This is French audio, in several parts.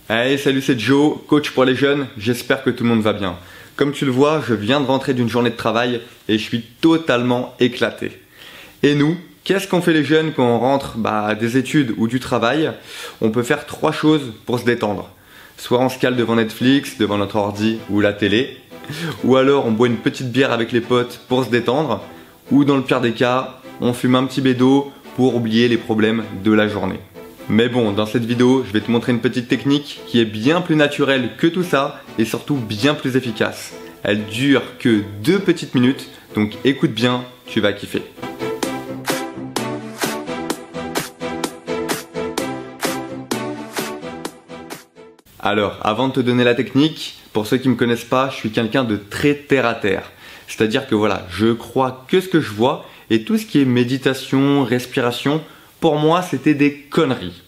Hey, salut, c'est Joe, coach pour les jeunes, j'espère que tout le monde va bien. Comme tu le vois, je viens de rentrer d'une journée de travail et je suis totalement éclaté. Et nous, qu'est-ce qu'on fait les jeunes quand on rentre des études ou du travail? On peut faire 3 choses pour se détendre. Soit on se cale devant Netflix, devant notre ordi ou la télé, ou alors on boit une petite bière avec les potes pour se détendre, ou dans le pire des cas, on fume un petit bédo pour oublier les problèmes de la journée. Mais bon, dans cette vidéo, je vais te montrer une petite technique qui est bien plus naturelle que tout ça et surtout bien plus efficace. Elle dure que 2 petites minutes, donc écoute bien, tu vas kiffer. Alors, avant de te donner la technique, pour ceux qui ne me connaissent pas, je suis quelqu'un de très terre à terre. C'est-à-dire que voilà, je crois que ce que je vois et tout ce qui est méditation, respiration, pour moi, c'était des conneries.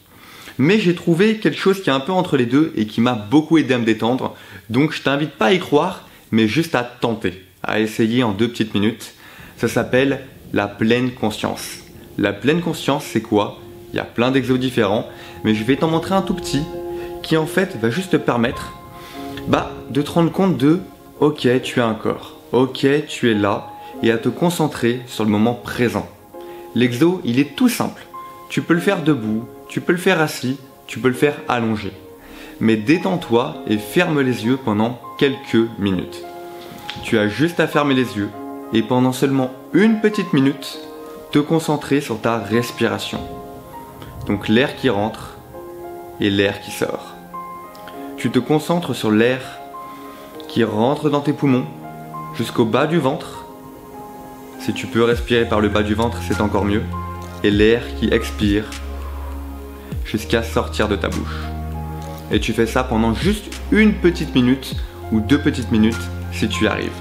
Mais j'ai trouvé quelque chose qui est un peu entre les deux et qui m'a beaucoup aidé à me détendre. Donc je t'invite pas à y croire, mais juste à tenter, à essayer en 2 petites minutes. Ça s'appelle la pleine conscience. La pleine conscience, c'est quoi? Il y a plein d'exos différents, mais je vais t'en montrer un tout petit qui en fait va juste te permettre de te rendre compte de ok, tu as un corps, ok, tu es là, et à te concentrer sur le moment présent. L'exo, il est tout simple. Tu peux le faire debout, tu peux le faire assis, tu peux le faire allongé. Mais détends-toi et ferme les yeux pendant quelques minutes. Tu as juste à fermer les yeux et pendant seulement 1 petite minute, te concentrer sur ta respiration. Donc l'air qui rentre et l'air qui sort. Tu te concentres sur l'air qui rentre dans tes poumons jusqu'au bas du ventre. Si tu peux respirer par le bas du ventre, c'est encore mieux. Et l'air qui expire jusqu'à sortir de ta bouche. Et tu fais ça pendant juste 1 petite minute ou 2 petites minutes si tu y arrives.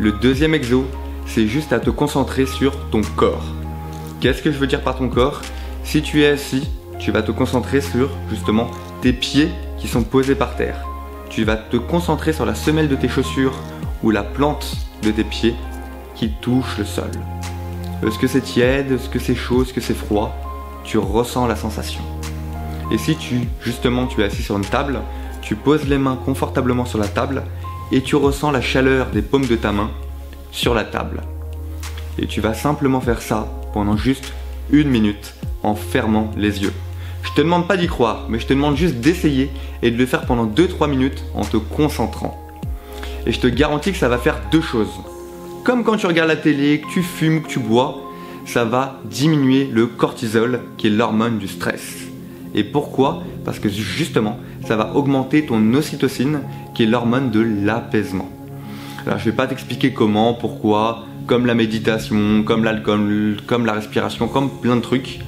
Le deuxième exo, c'est juste à te concentrer sur ton corps. Qu'est-ce que je veux dire par ton corps? Si tu es assis, tu vas te concentrer sur justement tes pieds qui sont posés par terre. Tu vas te concentrer sur la semelle de tes chaussures ou la plante de tes pieds qui touche le sol. Est-ce que c'est tiède? Est-ce que c'est chaud? Est-ce que c'est froid? Tu ressens la sensation. Et si tu es assis sur une table, tu poses les mains confortablement sur la table et tu ressens la chaleur des paumes de ta main sur la table. Et tu vas simplement faire ça pendant juste 1 minute en fermant les yeux. Je te demande pas d'y croire, mais je te demande juste d'essayer et de le faire pendant 2-3 minutes en te concentrant. Et je te garantis que ça va faire 2 choses. Comme quand tu regardes la télé, que tu fumes ou que tu bois, ça va diminuer le cortisol qui est l'hormone du stress. Et pourquoi? Parce que justement, ça va augmenter ton ocytocine qui est l'hormone de l'apaisement. Alors je vais pas t'expliquer comment, pourquoi, comme la méditation, comme l'alcool, comme la respiration, comme plein de trucs,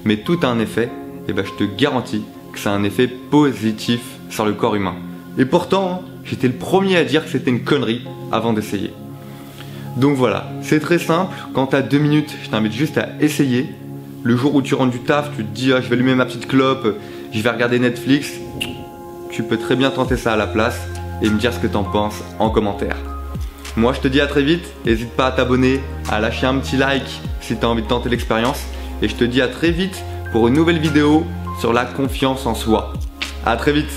mais tout a un effet, et je te garantis que ça a un effet positif sur le corps humain. Et pourtant, j'étais le premier à dire que c'était une connerie avant d'essayer. Donc voilà, c'est très simple, quand tu as 2 minutes, je t'invite juste à essayer. Le jour où tu rentres du taf, tu te dis je vais allumer ma petite clope, je vais regarder Netflix. Tu peux très bien tenter ça à la place et me dire ce que tu en penses en commentaire. Moi je te dis à très vite, n'hésite pas à t'abonner, à lâcher un petit like si tu as envie de tenter l'expérience. Et je te dis à très vite pour une nouvelle vidéo sur la confiance en soi. À très vite.